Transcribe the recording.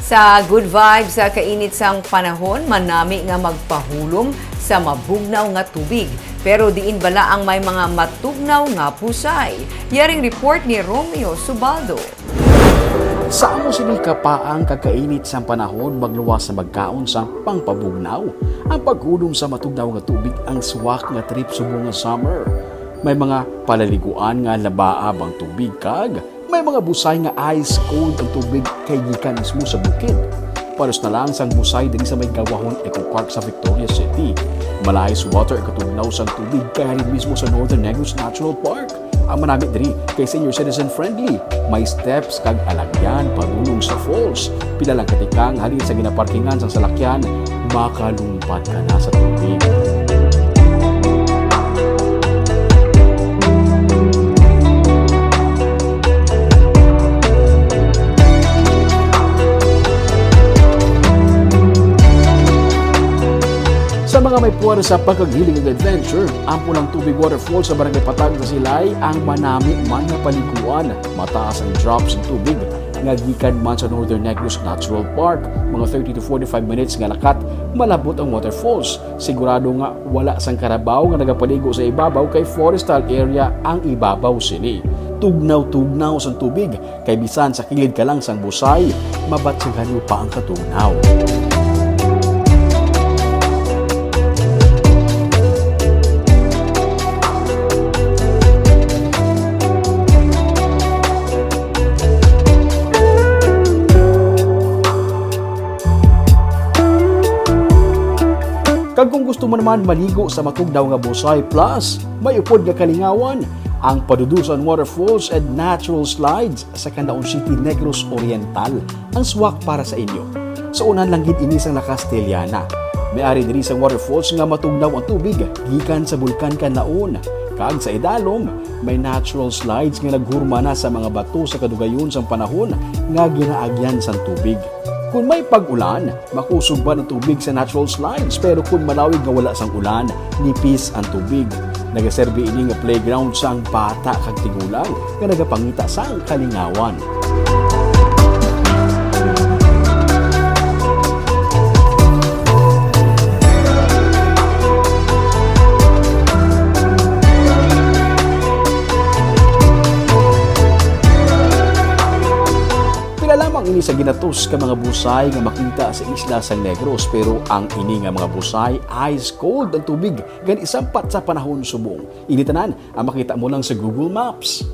Sa good vibes sa kainit sang panahon, manami nga magpahulom sa mabugnaw nga tubig. Pero diin bala ang may mga matugnaw nga pusay. Yaring report ni Romeo Subaldo. Sa amo sini kapaang kakainit sa panahon magluwas sa magkaon sa pangpabugnaw. Ang paghulom sa matugnaw nga tubig ang swak nga trip subong nga summer. May mga palaliguan nga labaab ang tubig kag may mga busay nga ice cold ang tubig kay gikan mismo sa bukid. Paros na lang sang busay din sa may Gawahon Eco Park sa Victoria City. Malayos water katugnaw sang tubig kay halin mismo sa Northern Negros Natural Park. Ang manamit diri kay senior citizen friendly. May steps kag alagyan padulong sa falls. Pila lang katikang halin sa ginaparkingan sang salakyan, makalumpat ka na sa tubig. Sa mga may puwar sa pagkagiling ng adventure, ang pulang tubig waterfall sa Barangay Patag sa Silay ang manami man na paliguan. Mataas ang drops ng tubig nga gikan man sa Northern Negros Natural Park. Mga 30 to 45 minutes nga lakat, malabot ang waterfalls. Sigurado nga wala sang karabaw nga nagapaligo sa ibabaw kay forestal area ang ibabaw sini. Tugnaw-tugnaw sang tubig, kay bisan sa kilid ka lang sang busay, mabatsagan mo pa ang katugnaw. Kag kung gusto mo naman maligo sa matugnaw nga busay plus may upod nga kalingawan, ang Padudusan Waterfalls and Natural Slides sa Canlaon City, Negros Oriental ang swak para sa inyo. Sa unan lang gid ini sang La Castellana. May-ari diri sang waterfalls nga matugnaw ang tubig gikan sa bulkan Canlaon. Kag sa idalom, may natural slides nga naghurma na sa mga bato sa kadugayon sang panahon nga ginaagyan sang tubig. Kung may pag-ulan, makusog ba ng tubig sa natural slides, pero kung malawig nga wala sang ulan, nipis ang tubig. Nagaserbi ini nga playground sang bata kag tigulang nga nagapangita sang kalingawan. Lamang ini sa ginatos ka mga busay nga makita sa isla sang Negros, pero ang ini nga mga busay ice cold ang tubig gan isampat sa panahon subong. Ini tanan ang makita mo lang sa Google Maps.